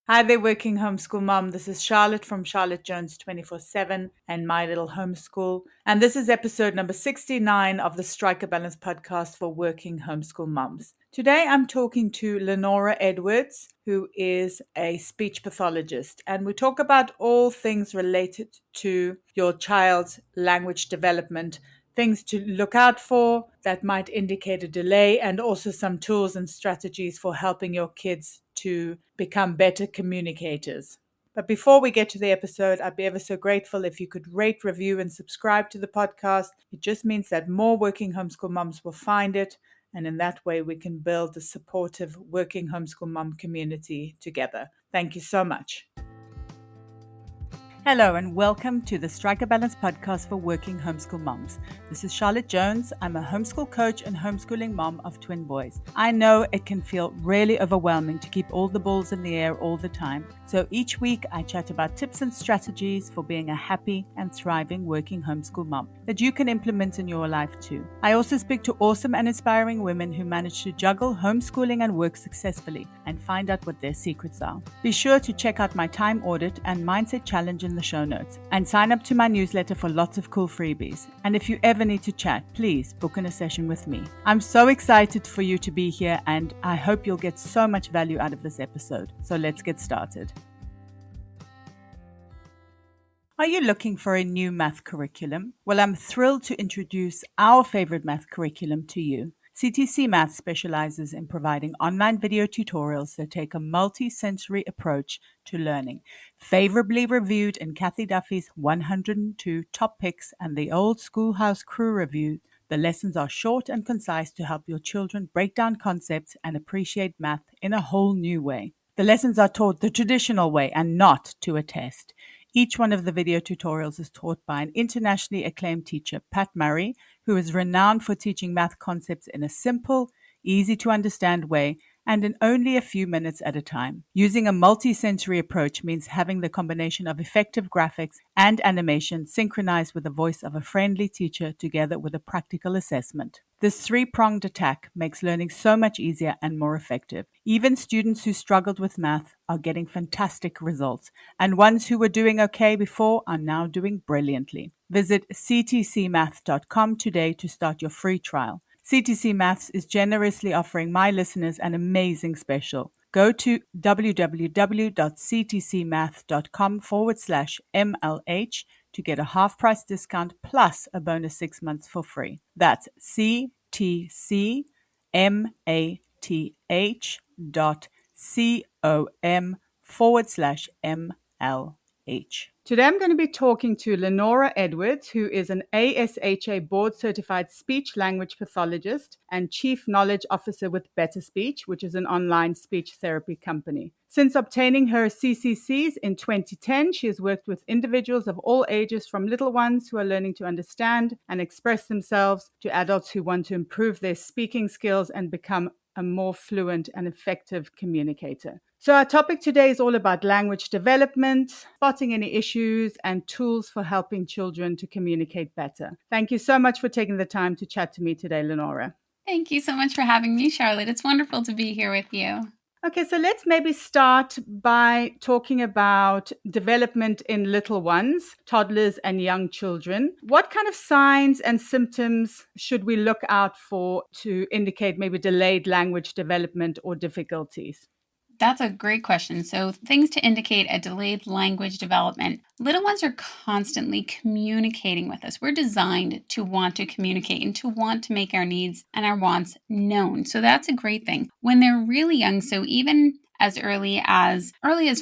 Hi there, Working Homeschool Mom. This is Charlotte from Charlotte Jones 24/7 and My Little Homeschool. And this is episode number 69 of the Strike a Balance podcast for Working Homeschool Moms. Today I'm talking to Lenora Edwards, who is a speech pathologist. And we talk about all things related to your child's language development, things to look out for that might indicate a delay, and also some tools and strategies for helping your kids to become better communicators. But before we get to the episode, I'd be ever so grateful if you could rate, review, and subscribe to the podcast. It just means that more working homeschool moms will find it. And in that way, we can build a supportive working homeschool mom community together. Thank you so much. Hello and welcome to the Strike a Balance podcast for working homeschool moms. This is Charlotte Jones. I'm a homeschool coach and homeschooling mom of twin boys. I know it can feel really overwhelming to keep all the balls in the air all the time. So each week I chat about tips and strategies for being a happy and thriving working homeschool mom that you can implement in your life too. I also speak to awesome and inspiring women who manage to juggle homeschooling and work successfully and find out what their secrets are. Be sure to check out my time audit and mindset challenge in the show notes and sign up to my newsletter for lots of cool freebies. And if you ever need to chat, please book in a session with me. I'm so excited for you to be here and I hope you'll get so much value out of this episode. So let's get started. Are you looking for a new math curriculum? Well, I'm thrilled to introduce our favorite math curriculum to you. CTC Math specializes in providing online video tutorials that take a multi-sensory approach to learning. Favorably reviewed in Kathy Duffy's 102 Top Picks and the Old Schoolhouse Crew Review, the lessons are short and concise to help your children break down concepts and appreciate math in a whole new way. The lessons are taught the traditional way and not to a test. Each one of the video tutorials is taught by an internationally acclaimed teacher, Pat Murray, who is renowned for teaching math concepts in a simple, easy to understand way and in only a few minutes at a time. Using a multi-sensory approach means having the combination of effective graphics and animation synchronized with the voice of a friendly teacher together with a practical assessment. This three-pronged attack makes learning so much easier and more effective. Even students who struggled with math are getting fantastic results, and ones who were doing okay before are now doing brilliantly. Visit ctcmath.com today to start your free trial. CTC Maths is generously offering my listeners an amazing special. Go to www.ctcmath.com/MLH to get a half-price discount plus a bonus 6 months for free. That's ctcmath.com/MLH. Today I'm going to be talking to Lenora Edwards, who is an ASHA board-certified speech-language pathologist and Chief Knowledge Officer with Better Speech, which is an online speech therapy company. Since obtaining her CCCs in 2010, she has worked with individuals of all ages, from little ones who are learning to understand and express themselves to adults who want to improve their speaking skills and become a more fluent and effective communicator. So our topic today is all about language development, spotting any issues, and tools for helping children to communicate better. Thank you so much for taking the time to chat to me today, Lenora. Thank you so much for having me, Charlotte. It's wonderful to be here with you. Okay, so let's maybe start by talking about development in little ones, toddlers and young children. What kind of signs and symptoms should we look out for to indicate maybe delayed language development or difficulties? That's a great question. So, things to indicate a delayed language development. Little ones are constantly communicating with us. We're designed to want to communicate and to want to make our needs and our wants known. So, that's a great thing. When they're really young, so even as early as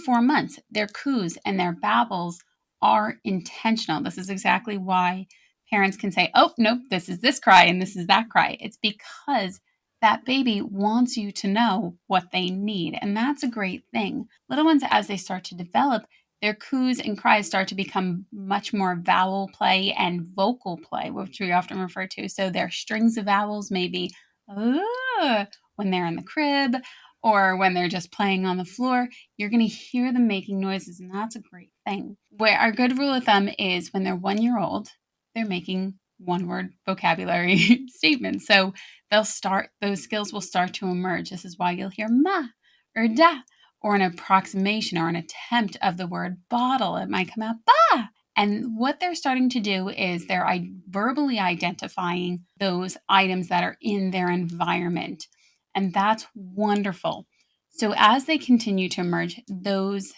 4 months, their coos and their babbles are intentional. This is exactly why parents can say, oh, nope, this is this cry and this is that cry. It's because that baby wants you to know what they need. And that's a great thing. Little ones, as they start to develop, their coos and cries start to become much more vowel play and vocal play, which we often refer to. So their strings of vowels may be when they're in the crib or when they're just playing on the floor. You're going to hear them making noises, and that's a great thing. Where our good rule of thumb is when they're 1 year old, they're making one-word vocabulary statements. So those skills will start to emerge. This is why you'll hear ma or da or an approximation or an attempt of the word bottle. It might come out bah. And what they're starting to do is they're verbally identifying those items that are in their environment. And that's wonderful. So as they continue to emerge, those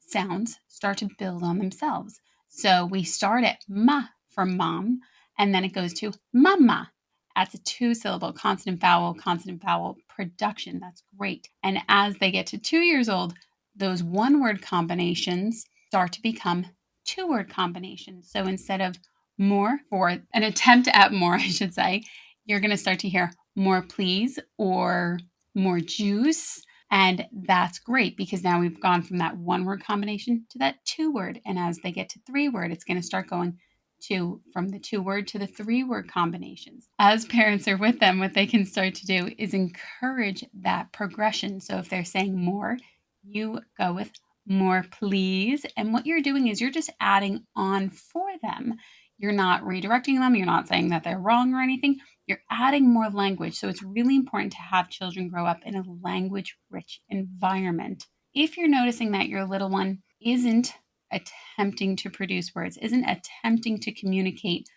sounds start to build on themselves. So we start at ma for mom, and then it goes to mama. That's a 2-syllable consonant vowel production. That's great. And as they get to 2 years old, those one-word combinations start to become 2-word combinations. So instead of more, for an attempt at more, I should say, you're going to start to hear more please or more juice. And that's great because now we've gone from that 1-word combination to that 2-word. And as they get to 3-word, it's going to start going from the 2-word to the 3-word combinations. As parents are with them, what they can start to do is encourage that progression. So if they're saying more, you go with more please. And what you're doing is you're just adding on for them. You're not redirecting them. You're not saying that they're wrong or anything. You're adding more language. So it's really important to have children grow up in a language-rich environment. If you're noticing that your little one isn't attempting to produce words, isn't attempting to communicate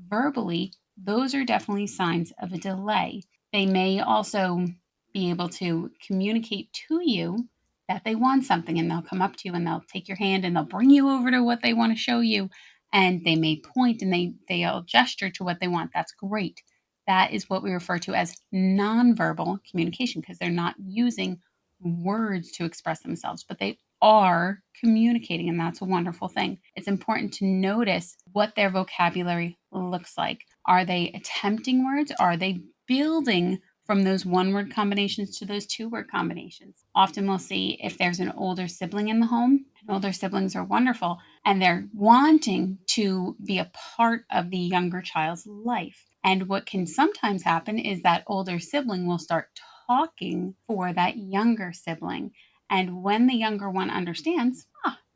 verbally, those are definitely signs of a delay. They may also be able to communicate to you that they want something, and they'll come up to you and they'll take your hand and they'll bring you over to what they want to show you. And they may point and they'll gesture to what they want. That's great. That is what we refer to as nonverbal communication because they're not using words to express themselves, but they are communicating, and that's a wonderful thing. It's important to notice what their vocabulary looks like. Are they attempting words? Are they building from those 1-word combinations to those 2-word combinations? Often we'll see if there's an older sibling in the home, and older siblings are wonderful, and they're wanting to be a part of the younger child's life. And what can sometimes happen is that older sibling will start talking for that younger sibling. And when the younger one understands,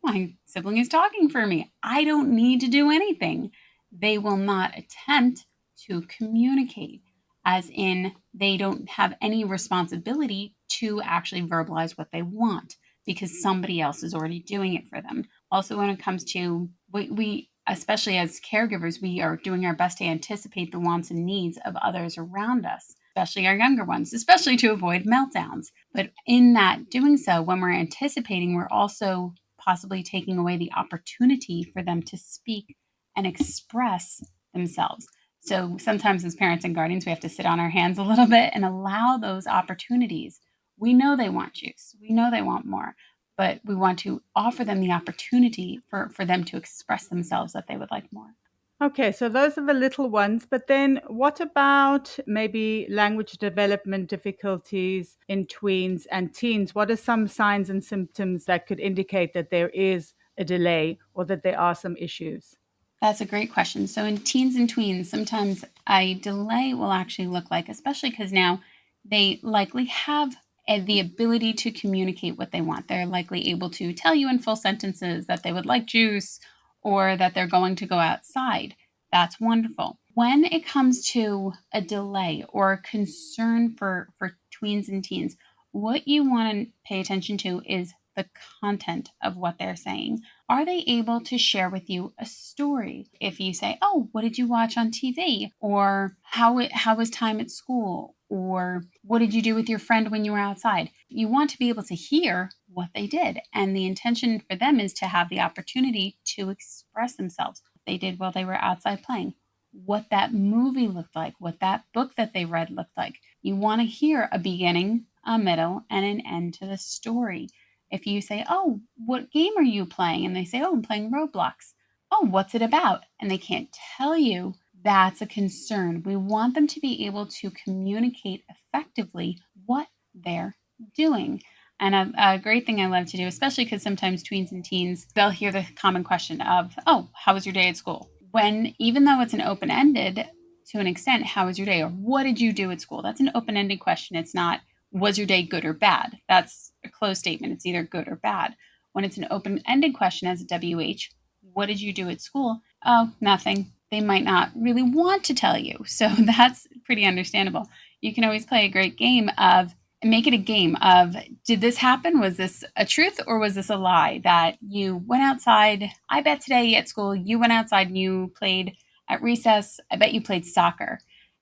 my sibling is talking for me, I don't need to do anything, they will not attempt to communicate, as in they don't have any responsibility to actually verbalize what they want because somebody else is already doing it for them. Also, when it comes to we especially as caregivers, we are doing our best to anticipate the wants and needs of others around us, especially our younger ones, especially to avoid meltdowns. But in that doing so, when we're anticipating, we're also possibly taking away the opportunity for them to speak and express themselves. So sometimes as parents and guardians, we have to sit on our hands a little bit and allow those opportunities. We know they want juice. We know they want more, but we want to offer them the opportunity for them to express themselves that they would like more. Okay, so those are the little ones, but then what about maybe language development difficulties in tweens and teens? What are some signs and symptoms that could indicate that there is a delay or that there are some issues? That's a great question. So in teens and tweens, sometimes a delay will actually look like, especially because now they likely have the ability to communicate what they want. They're likely able to tell you in full sentences that they would like juice or that they're going to go outside. That's wonderful. When it comes to a delay or a concern for tweens and teens, what you want to pay attention to is the content of what they're saying. Are they able to share with you a story? If you say, "Oh, what did you watch on TV?" or how was time at school? Or what did you do with your friend when you were outside? You want to be able to hear what they did. And the intention for them is to have the opportunity to express themselves. What they did while they were outside playing, what that movie looked like, what that book that they read looked like. You want to hear a beginning, a middle, and an end to the story. If you say, "Oh, what game are you playing?" and they say, "Oh, I'm playing Roblox." "Oh, what's it about?" and they can't tell you, that's a concern. We want them to be able to communicate effectively what they're doing. And a great thing I love to do, especially because sometimes tweens and teens, they'll hear the common question of, "Oh, how was your day at school?" When, even though it's an open-ended to an extent, "How was your day?" or "What did you do at school?" That's an open-ended question. It's not, "Was your day good or bad?" That's a closed statement. It's either good or bad. When it's an open-ended question as a WH, "What did you do at school?" "Oh, nothing." They might not really want to tell you. So that's pretty understandable. You can always play a great game of Make it a game of, did this happen? Was this a truth or was this a lie? That you went outside. I bet today at school you went outside and you played at recess. I bet you played soccer.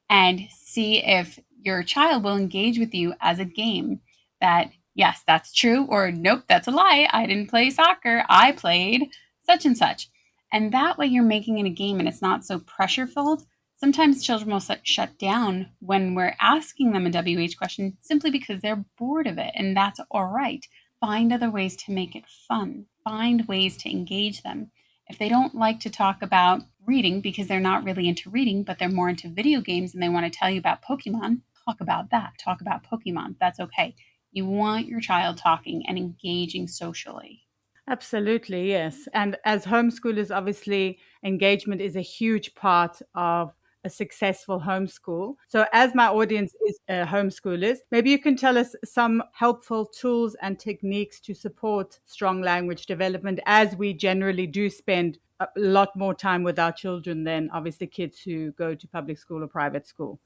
And see if your child will engage with you as a game, that yes, that's true, or nope, that's a lie. I didn't play soccer. I played such and such. And that way you're making it a game and it's not so pressure filled. Sometimes children will shut down when we're asking them a WH question simply because they're bored of it, and that's all right. Find other ways to make it fun. Find ways to engage them. If they don't like to talk about reading because they're not really into reading, but they're more into video games and they want to tell you about Pokemon, talk about that. Talk about Pokemon. That's okay. You want your child talking and engaging socially. Absolutely, yes. And as homeschoolers, obviously, engagement is a huge part of a successful homeschool. So, as my audience is homeschoolers, maybe you can tell us some helpful tools and techniques to support strong language development, as we generally do spend a lot more time with our children than obviously kids who go to public school or private school.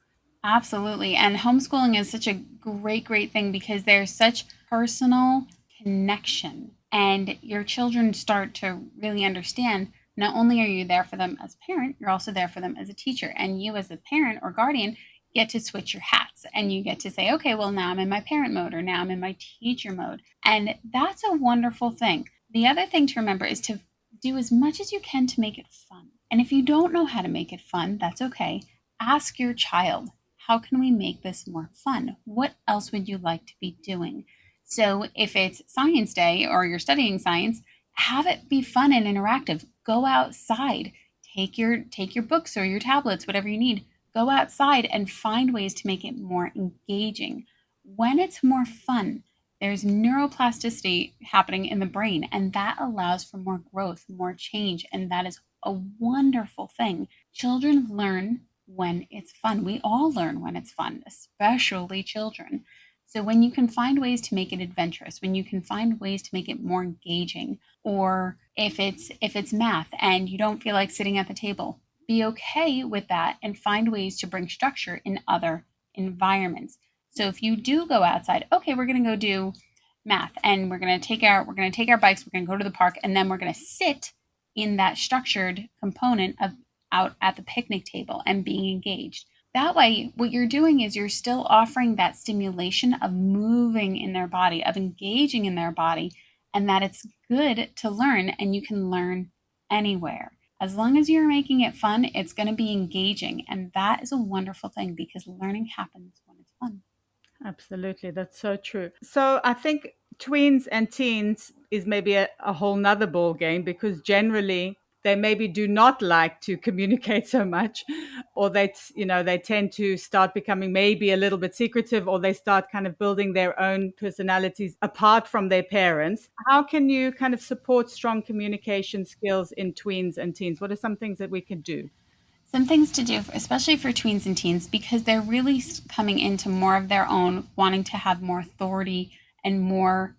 Absolutely. And homeschooling is such a great, great thing because there's such personal connection. And your children start to really understand, not only are you there for them as a parent, you're also there for them as a teacher. And you, as a parent or guardian, get to switch your hats and you get to say, okay, well, now I'm in my parent mode or now I'm in my teacher mode. And that's a wonderful thing. The other thing to remember is to do as much as you can to make it fun. And if you don't know how to make it fun, that's okay. Ask your child, how can we make this more fun? What else would you like to be doing? So if it's science day or you're studying science, have it be fun and interactive. Go outside. Take your books or your tablets, whatever you need. Go outside and find ways to make it more engaging. When it's more fun, there's neuroplasticity happening in the brain, and that allows for more growth, more change, and that is a wonderful thing. Children learn when it's fun. We all learn when it's fun, especially children. So when you can find ways to make it adventurous, when you can find ways to make it more engaging, or if it's math and you don't feel like sitting at the table, be okay with that and find ways to bring structure in other environments. So if you do go outside, okay, we're going to go do math and we're going to take our bikes, we're going to go to the park, and then we're going to sit in that structured component of out at the picnic table and being engaged. That way, what you're doing is you're still offering that stimulation of moving in their body, of engaging in their body, and that it's good to learn and you can learn anywhere. As long as you're making it fun, it's going to be engaging. And that is a wonderful thing because learning happens when it's fun. Absolutely, that's so true. So I think tweens and teens is maybe a whole nother ball game, because generally they maybe do not like to communicate so much, or they tend to start becoming maybe a little bit secretive, or they start kind of building their own personalities apart from their parents. How can you kind of support strong communication skills in tweens and teens? What are some things that we can do? Some things to do, especially for tweens and teens, because they're really coming into more of their own, wanting to have more authority and more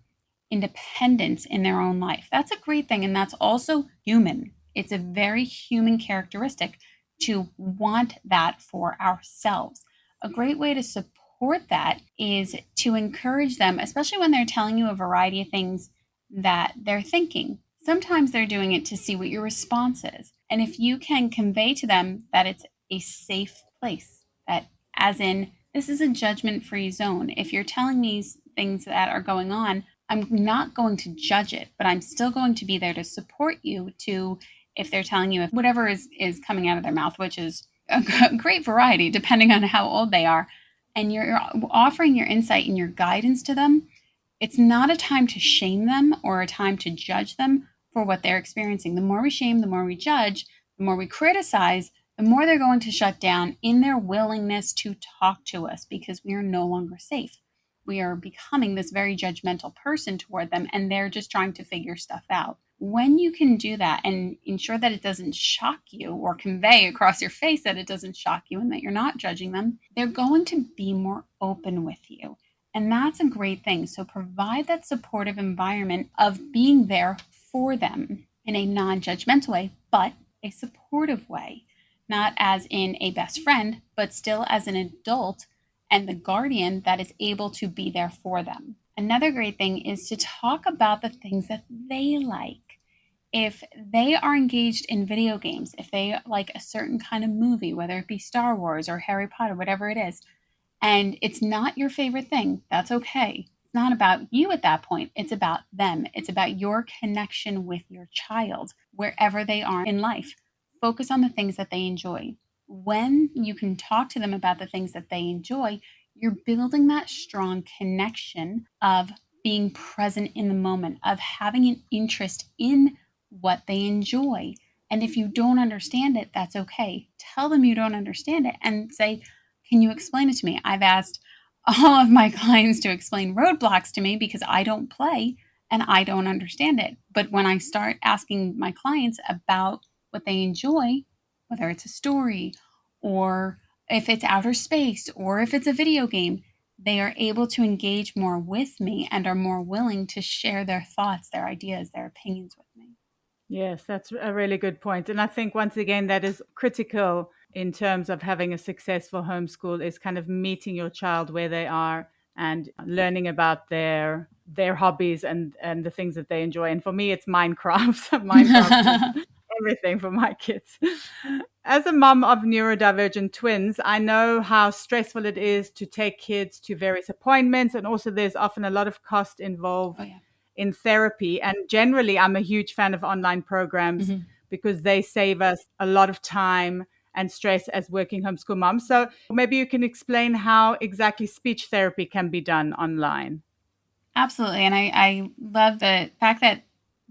independence in their own life. That's a great thing. And that's also human. It's a very human characteristic to want that for ourselves. A great way to support that is to encourage them, especially when they're telling you a variety of things that they're thinking. Sometimes they're doing it to see what your response is. And if you can convey to them that it's a safe place, that as in, this is a judgment free zone. If you're telling me things that are going on, I'm not going to judge it, but I'm still going to be there to support you to, if they're telling you if whatever is coming out of their mouth, which is a great variety depending on how old they are, and you're offering your insight and your guidance to them. It's not a time to shame them or a time to judge them for what they're experiencing. The more we shame, the more we judge, the more we criticize, the more they're going to shut down in their willingness to talk to us because we are no longer safe. We are becoming this very judgmental person toward them, and they're just trying to figure stuff out. When you can do that and ensure that it doesn't shock you, or convey across your face that it doesn't shock you and that you're not judging them, they're going to be more open with you. And that's a great thing. So provide that supportive environment of being there for them in a non-judgmental way, but a supportive way, not as in a best friend, but still as an adult and the guardian that is able to be there for them. Another great thing is to talk about the things that they like. If they are engaged in video games, if they like a certain kind of movie, whether it be Star Wars or Harry Potter, whatever it is, and it's not your favorite thing, that's okay. It's not about you at that point. It's about them. It's about your connection with your child wherever they are in life. Focus on the things that they enjoy. When you can talk to them about the things that they enjoy, you're building that strong connection of being present in the moment, of having an interest in what they enjoy. And if you don't understand it, that's okay. Tell them you don't understand it and say, can you explain it to me? I've asked all of my clients to explain roadblocks to me because I don't play and I don't understand it. But when I start asking my clients about what they enjoy, whether it's a story or if it's outer space or if it's a video game, they are able to engage more with me and are more willing to share their thoughts, their ideas, their opinions with me. Yes, that's a really good point. And I think once again, that is critical in terms of having a successful homeschool is kind of meeting your child where they are and learning about their hobbies and the things that they enjoy. And for me, it's Minecraft. Minecraft is everything for my kids. As a mom of neurodivergent twins, I know how stressful it is to take kids to various appointments. And also there's often a lot of cost involved Oh, yeah. in therapy. And generally, I'm a huge fan of online programs because they save us a lot of time and stress as working homeschool moms. So maybe you can explain how exactly speech therapy can be done online. Absolutely. And I love the fact that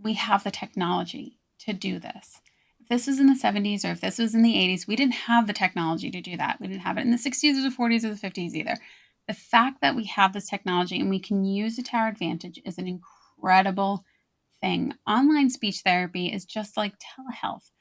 we have the technology to do this. If this was in the 70s or if this was in the 80s, we didn't have the technology to do that. We didn't have it in the 60s or the 40s or the 50s either. The fact that we have this technology and we can use it to our advantage is an incredible thing. Online speech therapy is just like telehealth.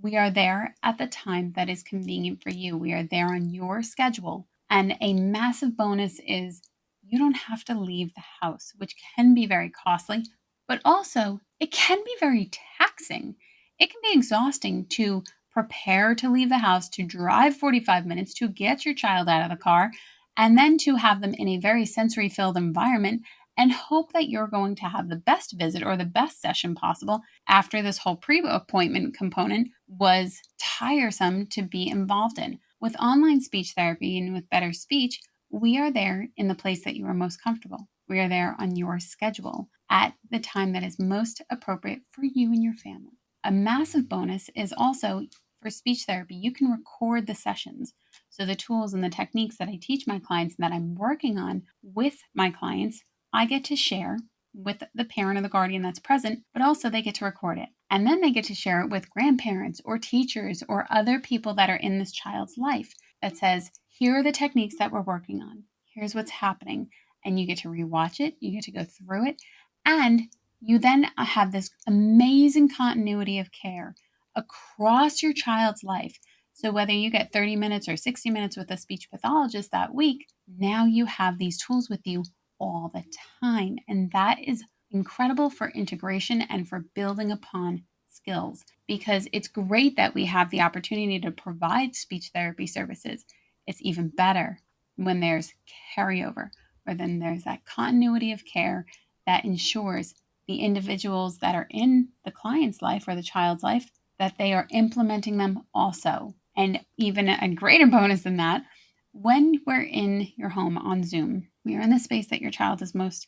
We are there at the time that is convenient for you. We are there on your schedule. And a massive bonus is you don't have to leave the house, which can be very costly, but also it can be very taxing. It can be exhausting to prepare to leave the house, to drive 45 minutes, to get your child out of the car, and then to have them in a very sensory filled environment and hope that you're going to have the best visit or the best session possible after this whole pre appointment component was tiresome to be involved in. With online speech therapy and with Better Speech, we are there in the place that you are most comfortable. We are there on your schedule at the time that is most appropriate for you and your family. A massive bonus is also for speech therapy, you can record the sessions. So, the tools and the techniques that I teach my clients and that I'm working on with my clients, I get to share with the parent or the guardian that's present, but also they get to record it. And then they get to share it with grandparents or teachers or other people that are in this child's life that says, here are the techniques that we're working on. Here's what's happening. And you get to rewatch it, you get to go through it, and you then have this amazing continuity of care across your child's life. So whether you get 30 minutes or 60 minutes with a speech pathologist that week, now you have these tools with you all the time. And that is incredible for integration and for building upon skills, because it's great that we have the opportunity to provide speech therapy services. It's even better when there's carryover, or then there's that continuity of care that ensures the individuals that are in the client's life or the child's life, that they are implementing them also. And even a greater bonus than that, when we're in your home on Zoom, we are in the space that your child is most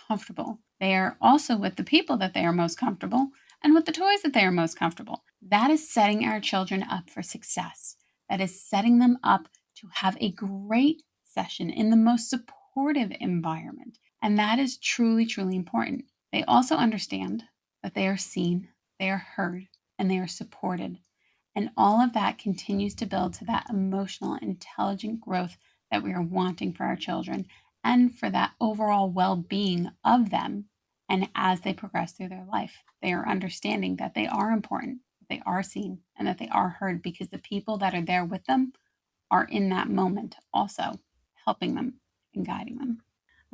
comfortable. They are also with the people that they are most comfortable and with the toys that they are most comfortable. That is setting our children up for success. That is setting them up to have a great session in the most supportive environment. And that is truly, truly important. They also understand that they are seen, they are heard, and they are supported. And all of that continues to build to that emotional, intelligent growth that we are wanting for our children and for that overall well being of them. And as they progress through their life, they are understanding that they are important, that they are seen, and that they are heard, because the people that are there with them are in that moment also helping them and guiding them.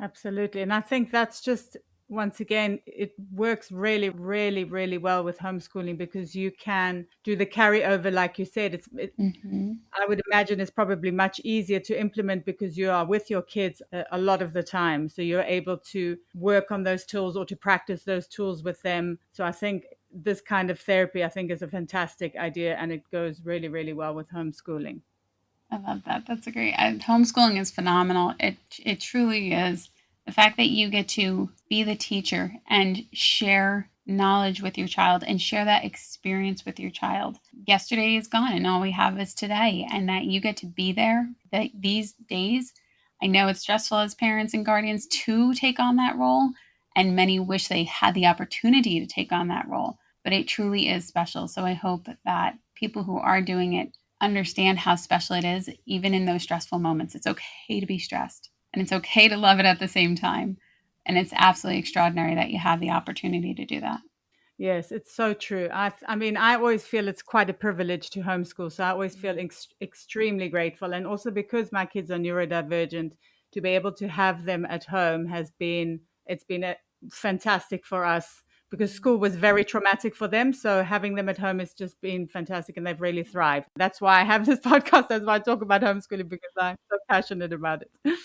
Absolutely. And I think that's just once again, it works really, really, really well with homeschooling because you can do the carryover, like you said. I would imagine it's probably much easier to implement because you are with your kids a lot of the time. So you're able to work on those tools or to practice those tools with them. So I think this kind of therapy, I think, is a fantastic idea, and it goes really, really well with homeschooling. I love that. That's a great. Homeschooling is phenomenal. It truly is. The fact that you get to be the teacher and share knowledge with your child and share that experience with your child. Yesterday is gone, and all we have is today. And that you get to be there. That these days, I know it's stressful as parents and guardians to take on that role, and many wish they had the opportunity to take on that role. But it truly is special. So I hope that people who are doing it understand how special it is, even in those stressful moments. It's okay to be stressed, and it's okay to love it at the same time. And it's absolutely extraordinary that you have the opportunity to do that. Yes, it's so true. I mean, I always feel it's quite a privilege to homeschool. So I always feel extremely grateful. And also because my kids are neurodivergent, to be able to have them at home it's been fantastic for us because school was very traumatic for them. So having them at home has just been fantastic and they've really thrived. That's why I have this podcast. That's why I talk about homeschooling because I'm so passionate about it.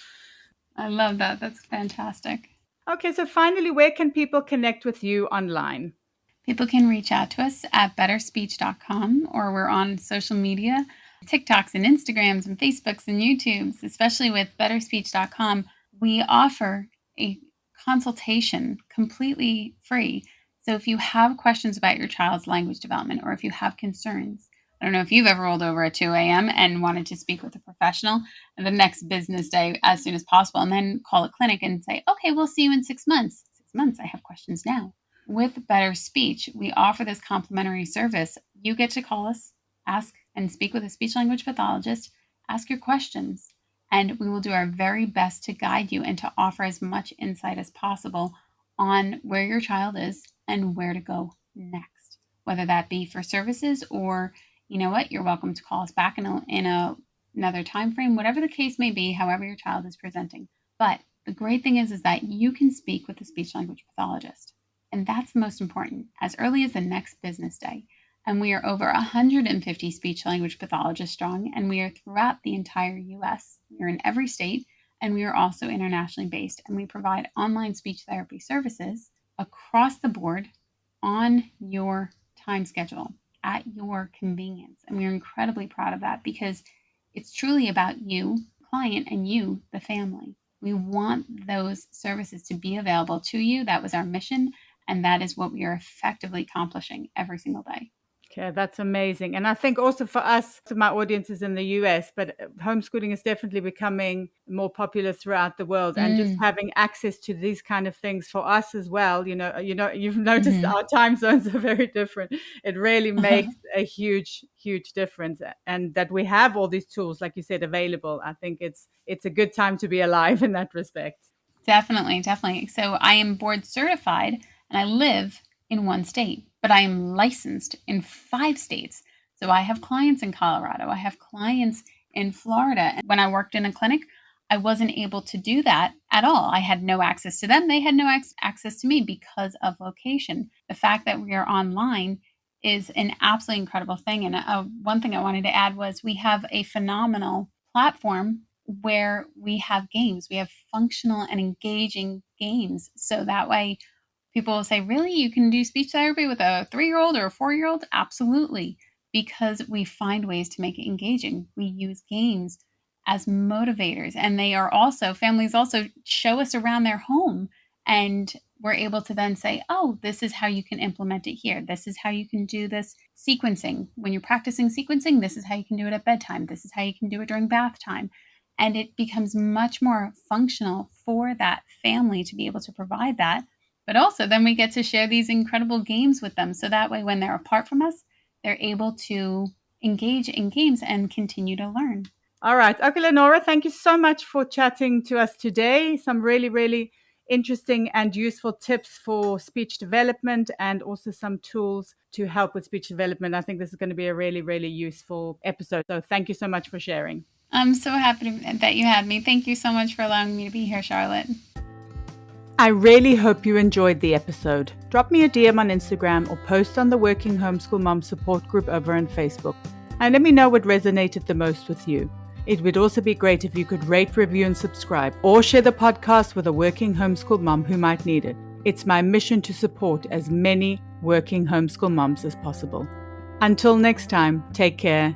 I love that. That's fantastic. Okay, so finally, where can people connect with you online? People can reach out to us at betterspeech.com, or we're on social media, TikToks and Instagrams and Facebooks and YouTubes, especially with betterspeech.com. We offer a consultation completely free. So if you have questions about your child's language development, or if you have concerns, I don't know if you've ever rolled over at 2 a.m. and wanted to speak with a professional the next business day as soon as possible, and then call a clinic and say, okay, we'll see you in 6 months. 6 months, I have questions now. With Better Speech, we offer this complimentary service. You get to call us, ask and speak with a speech language pathologist, ask your questions, and we will do our very best to guide you and to offer as much insight as possible on where your child is and where to go next, whether that be for services or, you know what, you're welcome to call us back another time frame, whatever the case may be, however your child is presenting. But the great thing is that you can speak with a speech language pathologist. And that's the most important, as early as the next business day. And we are over 150 speech language pathologists strong, and we are throughout the entire US. We are in every state, and we are also internationally based. And we provide online speech therapy services across the board on your time schedule, at your convenience. And we are incredibly proud of that because it's truly about you, client, and you, the family. We want those services to be available to you. That was our mission. And that is what we are effectively accomplishing every single day. Okay, that's amazing. And I think also for us, my audience is in the US, but homeschooling is definitely becoming more popular throughout the world. And just having access to these kind of things for us as well, you've noticed our time zones are very different. It really makes a huge, huge difference. And that we have all these tools, like you said, available. I think it's a good time to be alive in that respect. Definitely, definitely. So I am board certified and I live in one state, but I am licensed in 5 states. So I have clients in Colorado, I have clients in Florida. And when I worked in a clinic, I wasn't able to do that at all. I had no access to them. They had no access to me because of location. The fact that we are online is an absolutely incredible thing. And one thing I wanted to add was we have a phenomenal platform where we have games. We have functional and engaging games. So that way people will say, really, you can do speech therapy with a 3-year-old or a 4-year-old? Absolutely. Because we find ways to make it engaging. We use games as motivators. And families also show us around their home. And we're able to then say, oh, this is how you can implement it here. This is how you can do this sequencing. When you're practicing sequencing, this is how you can do it at bedtime. This is how you can do it during bath time. And it becomes much more functional for that family to be able to provide that. But also then we get to share these incredible games with them. So that way, when they're apart from us, they're able to engage in games and continue to learn. All right. Okay, Lenora, thank you so much for chatting to us today. Some really, really interesting and useful tips for speech development and also some tools to help with speech development. I think this is going to be a really, really useful episode. So thank you so much for sharing. I'm so happy that you had me. Thank you so much for allowing me to be here, Charlotte. I really hope you enjoyed the episode. Drop me a DM on Instagram or post on the Working Homeschool Moms support group over on Facebook, and let me know what resonated the most with you. It would also be great if you could rate, review, and subscribe, or share the podcast with a working homeschool mom who might need it. It's my mission to support as many working homeschool moms as possible. Until next time, take care.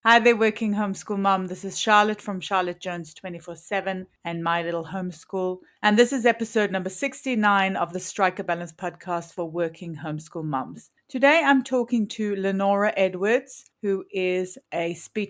Hi there, Working Homeschool Mom. This is Charlotte from Charlotte Jones 24/7 and My Little Homeschool. And this is episode number 69 of the Strike a Balance podcast for Working Homeschool Moms. Today I'm talking to Lenora Edwards, who is a speech